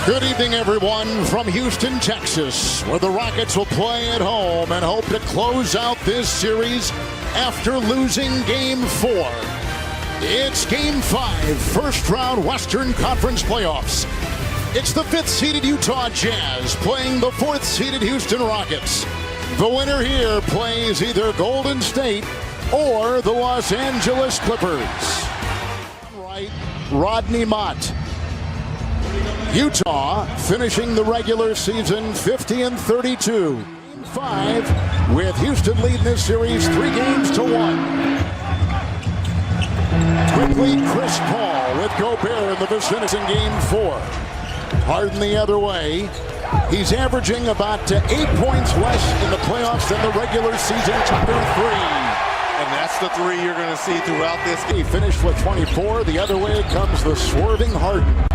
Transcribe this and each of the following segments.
Good evening, everyone, from Houston, Texas, where the Rockets will play at home and hope to close out this series after losing Game 4. It's Game 5, first-round Western Conference playoffs. It's the 5th-seeded Utah Jazz playing the 4th-seeded Houston Rockets. The winner here plays either Golden State or the Los Angeles Clippers. Right, Rodney Mott. Utah finishing the regular season 50-32. Game 5 with Houston leading this series 3-1. Quickly, Chris Paul with Gobert in the vicinity in Game 4. Harden the other way. He's averaging about 8 points less in the playoffs than the regular season through 3. And that's the 3 you're going to see throughout this game. He finished with 24. The other way comes the swerving Harden.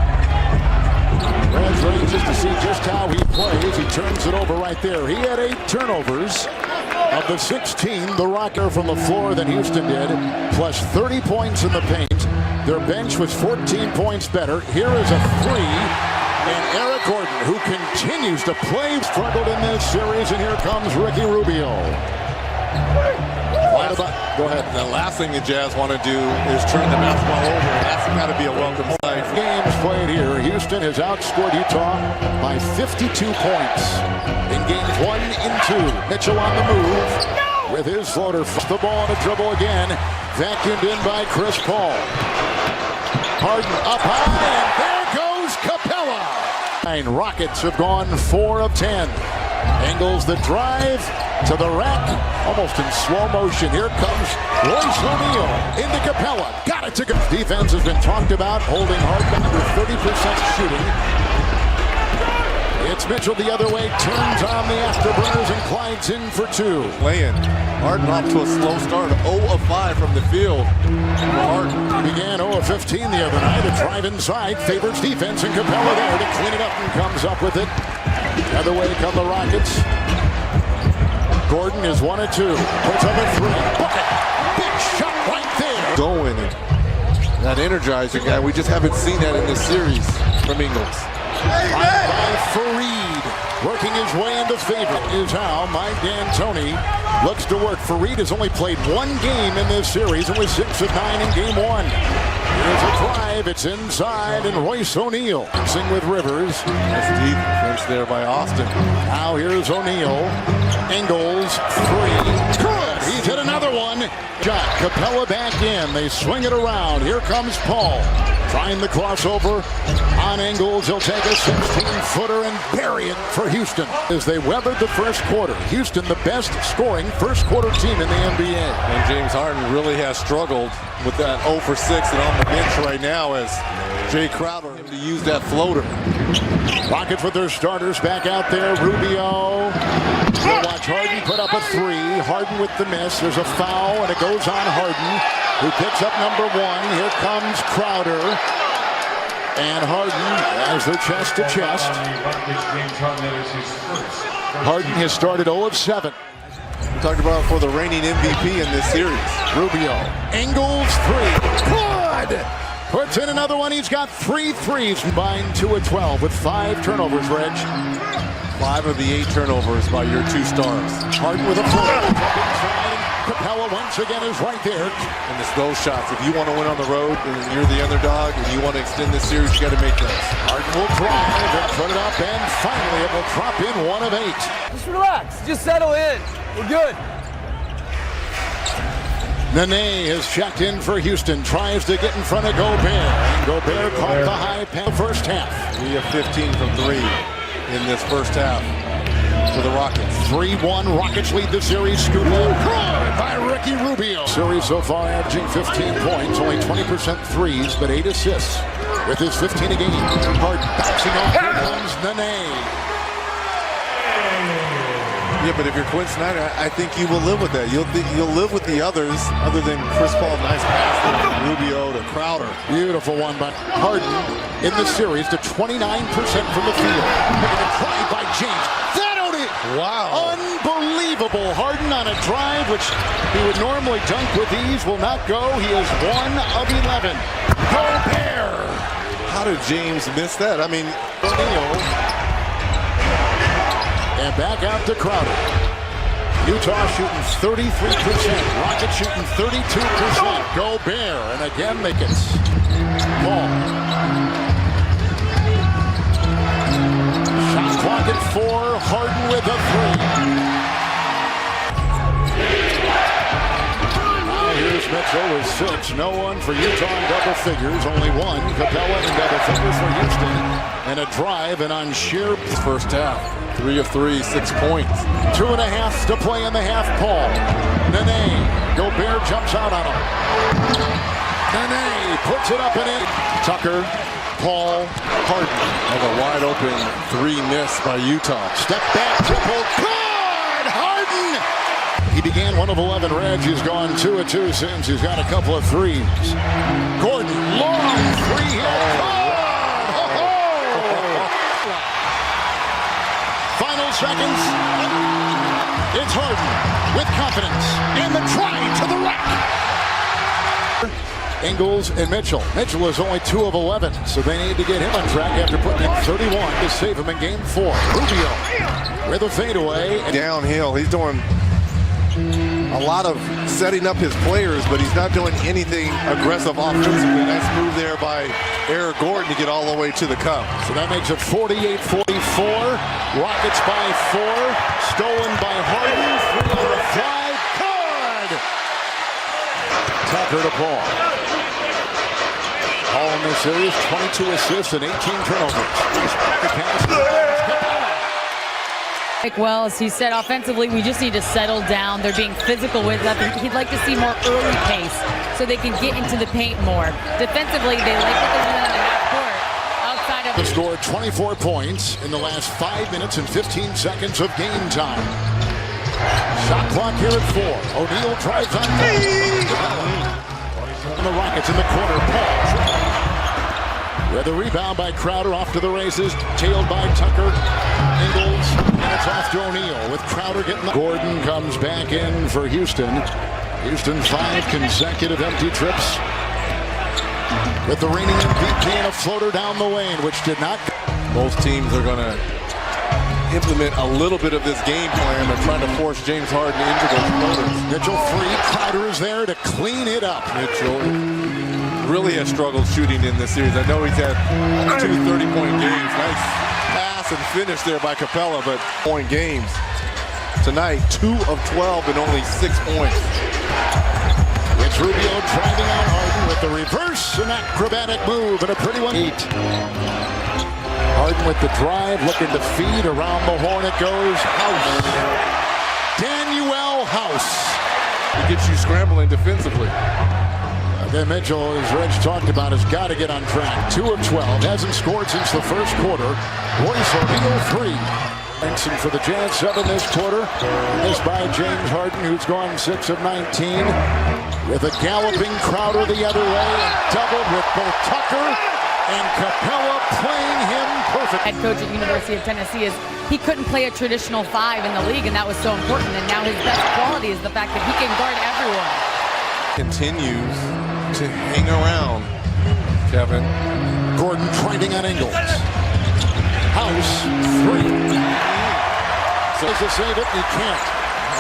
Reds ready just to see just how he plays. He turns it over right there. He had 8 turnovers. Of the 16, the Rockets from the floor than Houston did, plus 30 points in the paint. Their bench was 14 points better. Here is a 3. And Eric Gordon, who continues to play, struggled in this series. And here comes Ricky Rubio. Go ahead. The last thing the Jazz want to do is turn the basketball over. That's got to be a welcome sight. Games played here. Houston has outscored Utah by 52 points in games 1 and 2. Mitchell on the move with his floater. The ball on a dribble again. Vacuumed in by Chris Paul. Harden up high, and there goes Capella. Rockets have gone 4 of 10. Angles the drive to the rack, almost in slow motion. Here comes Royce O'Neal into Capella. Got it to go. Defense has been talked about, holding Harden under 30% shooting. It's Mitchell the other way, turns on the afterburners, and Clyde's in for 2. Playing. Harden off to a slow start, 0 of 5 from the field. Harden began 0 of 15 the other night. A drive inside, favors defense, and Capella there to clean it up and comes up with it. The other way come the Rockets. Gordon is 1 of 2. Puts up a 3. Bucket. Big shot right there. Going. That energizing guy. We just haven't seen that in this series from Ingles. Right by Fareed. Working his way into favor is how Mike D'Antoni looks to work. Fareed has only played 1 game in this series and was 6 of 9 in game 1. Here's a drive. It's inside, and Royce O'Neal dancing with Rivers. That's deep defense there by Austin. Now here's O'Neal. Ingles, 3. Good. He's hit another one. Shot. Capella back in. They swing it around. Here comes Paul. Trying the crossover on Ingles. He'll take a 16-footer and bury it for Houston as they weathered the first quarter. Houston, the best scoring first quarter team in the NBA. And James Harden really has struggled with that 0 for 6 and on the bench right now as Jay Crowder to use that floater. Rockets with their starters back out there. Rubio. We'll watch Harden put up a 3. Harden with the miss. There's a foul, and it goes on Harden, who picks up number 1. Here comes Crowder. And Harden has their chest to chest. Harden has started 0 of 7. We talked about for the reigning MVP in this series. Rubio. Ingles, 3. Good! Puts in another one. He's got 3 threes. Combined 2 of 12 with 5 turnovers, Reg. 5 of the 8 turnovers by your 2 stars. Harden with a floater. Capella once again is right there. And it's those shots. If you want to win on the road and you're the underdog and you want to extend this series, you got to make those. Harden will drive and put it up, and finally it will drop in 1 of 8. Just relax. Just settle in. We're good. Nene has checked in for Houston. Tries to get in front of Gobert. And Gobert caught the high pass first half. We have 15 from 3 in this first half for the Rockets. 3-1. Rockets lead the series. Scoop by Ricky Rubio. Series so far averaging 15 points. Only 20% threes, but 8 assists with his 15 a game. Harden bouncing off. Here comes Nene. Yeah, but if you're Quinn Snyder, I think you will live with that. You'll live with the others, other than Chris Paul. Nice pass from Rubio to Crowder. Beautiful one by Harden in the series to 29% from the field. Making a drive by James. That'll it. Wow. Unbelievable. Harden on a drive, which he would normally dunk with ease, will not go. He is 1 of 11. Gobert. How How did James miss that? I mean, and back out to Crowder. Utah shooting 33%. Rockets shooting 32%. Gobert, and again they get ball. Shot clock at 4. Harden with a 3. Here's Mitchell with 6. No one for Utah in double figures. Only one. Capella in double figures for Houston. And a drive and on sheer first half. 3 of 3, 6 points. 2.5 to play in the half. Paul. Nene. Gobert jumps out on him. Nene puts it up and in. Tucker. Paul. Harden. And a wide open 3 miss by Utah. Step back triple. Good! Harden! He began 1 of 11 reds. He's gone 2 of 2 since. He's got a couple of threes. Gordon, long 3 here. Final seconds. It's Harden with confidence. And the try to the rack. Ingles and Mitchell. Mitchell is only 2 of 11, so they need to get him on track after putting in 31 to save him in game 4. Rubio with a fadeaway. Downhill. He's doing a lot of setting up his players, but he's not doing anything aggressive offensively. Nice move there by Eric Gordon to get all the way to the cup. So that makes it 48-44. Rockets by 4. Stolen by Harden. 3 on the fly. Good! Tucker to Paul. Paul in this series, 22 assists and 18 turnovers. The pass. Well, as he said, offensively, we just need to settle down. They're being physical with us. He'd like to see more early pace so they can get into the paint more. Defensively, they like what they're doing on the half court. Outside of the score, 24 points in the last 5 minutes and 15 seconds of game time. Shot clock here at 4. O'Neal drives on. And the Rockets in the corner. Paul. With a rebound by Crowder off to the races. Tailed by Tucker. Ingles. And it's off to O'Neal with Crowder getting the... Gordon comes back in for Houston. Houston 5 consecutive empty trips. With the reigning MVP and a floater down the lane, which did not... Both teams are going to implement a little bit of this game plan of trying to force James Harden into those floaters. Mitchell free. Crowder is there to clean it up. Mitchell really has struggled shooting in this series. I know he's had 2 30-point games. Nice pass and finish there by Capella, but point games. Tonight, 2 of 12 and only 6 points. It's Rubio driving out Harden with the reverse, an acrobatic move and a pretty one. 8. Harden with the drive, looking to feed around the horn. It goes. House. Daniel House. He gets you scrambling defensively. Again, Mitchell, as Reg talked about, has got to get on track. 2 of 12, hasn't scored since the first quarter. Royce O'Neal 3. Benson for the Jazz, 7 this quarter. This by James Harden, who's gone 6 of 19. With a galloping Crowder the other way, and doubled with both Tucker and Capella playing him perfect. Head coach at University of Tennessee is he couldn't play a traditional 5 in the league, and that was so important. And now his best quality is the fact that he can guard everyone. Continues to hang around, Kevin. Gordon trending on Ingles. House 3. Says to save it, he can't.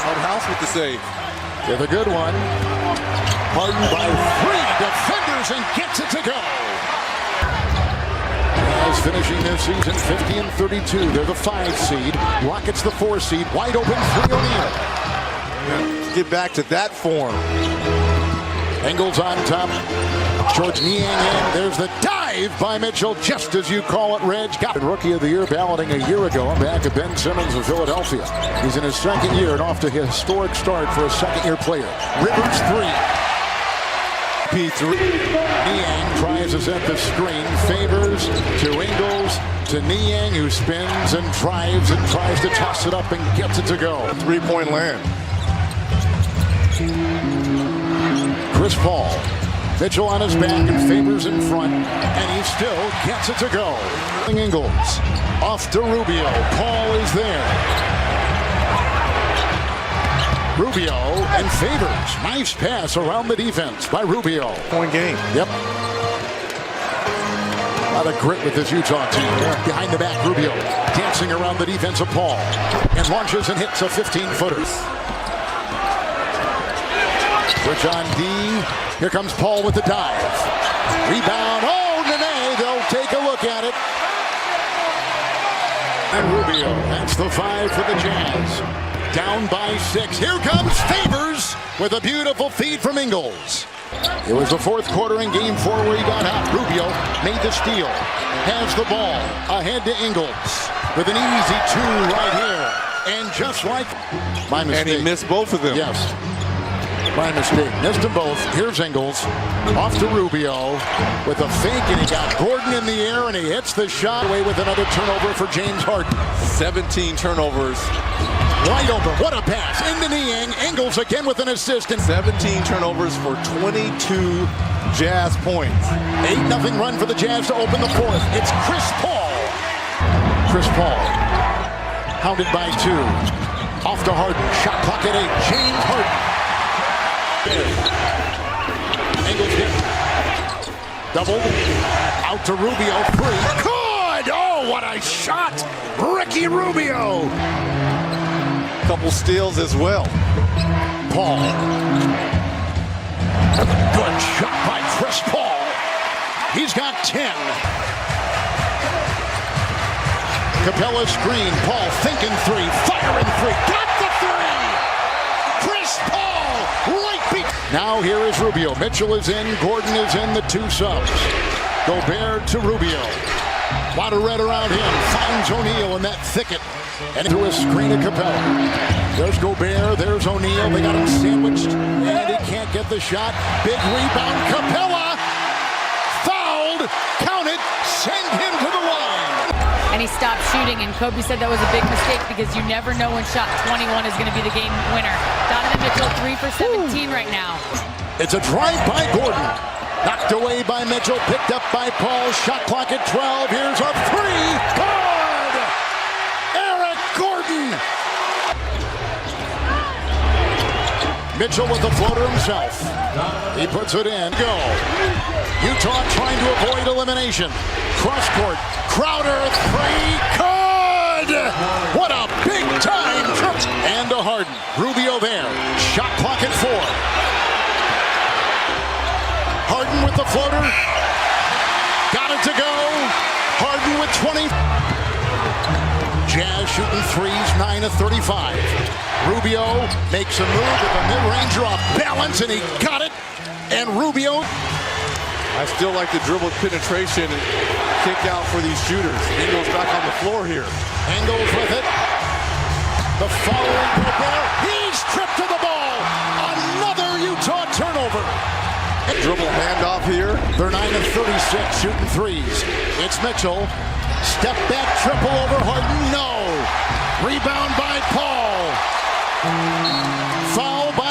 Out House with the save. With a good one. Harden by 3 defenders and gets it to go. As finishing their season 50 and 32. They're the 5 seed. Rockets the 4 seed. Wide open 3 O'Neal. Get back to that form. Ingles on top. George Niang in. There's the dive by Mitchell, just as you call it, Reg. Got Rookie of the Year balloting a year ago on behalf of Ben Simmons of Philadelphia. He's in his 2nd year and off to a historic start for a 2nd-year player. Rivers 3. P3. Niang tries to set the screen. Favors to Ingles to Niang, who spins and drives and tries to toss it up and gets it to go. 3-point land. Chris Paul. Mitchell on his back and Favors in front, and he still gets it to go. Ingles off to Rubio. Paul is there. Rubio and Favors. Nice pass around the defense by Rubio. Point game. Yep. A lot of grit with this Utah team. Behind the back, Rubio dancing around the defense of Paul and launches and hits a 15-footer. Switch on D. Here comes Paul with the dive. Rebound. Oh, Nene. They'll take a look at it. And Rubio. That's the 5 for the Jazz. Down by 6. Here comes Favors with a beautiful feed from Ingles. It was the fourth quarter in game 4 where he got hot. Rubio made the steal. Has the ball ahead to Ingles with an easy 2 right here. And just like my mistake. And he missed both of them. Yes. My mistake. Missed them both. Here's Ingles. Off to Rubio with a fake, and he got Gordon in the air, and he hits the shot away with another turnover for James Harden. 17 turnovers. Wide open. What a pass. Into Niang. Ingles again with an assist. And 17 turnovers for 22 Jazz points. 8-0 run for the Jazz to open the fourth. It's Chris Paul. Chris Paul. Hounded by 2. Off to Harden. Shot clock at 8. James Harden. Ingles gets doubled. Out to Rubio. 3. Good! Oh, what a shot! Ricky Rubio. Couple steals as well. Paul. Good shot by Chris Paul. He's got 10. Capella screen. Paul thinking 3. Firing 3. Got the 3. Chris Paul. Right beat. Now here is Rubio. Mitchell is in. Gordon is in. The 2 subs. Gobert to Rubio. A lot of red around him. Finds O'Neal in that thicket. And into a screen of Capella. There's Gobert. There's O'Neal. They got him sandwiched. And he can't get the shot. Big rebound. Capella. Fouled. Count it. Send him to the line. And he stopped shooting, and Kobe said that was a big mistake because you never know when shot 21 is going to be the game winner. Donovan Mitchell 3 for 17 right now. It's a drive by Gordon. Knocked away by Mitchell. Picked up by Paul. Shot clock at 12. Here's a 3. Good! Eric Gordon! Mitchell with the floater himself. He puts it in. Go. Utah trying to avoid elimination. Cross court. Crowder 3. Good! What a big time trip. And to Harden. Rubio there. Shot clock at 4. Harden with the floater. Got it to go. Harden with 20. Jazz shooting 3s, 9 of 35. Rubio makes a move with a mid-range off balance, and he got it. And Rubio. I still like the dribble penetration and kick out for these shooters. Ingles back on the floor here. Ingles with it. The following Gobert. He's tripped to the ball. Another Utah turnover. Dribble handoff here. They're 9 of 36 shooting 3s. It's Mitchell. Step back triple over Harden. No. Rebound by Paul. Foul by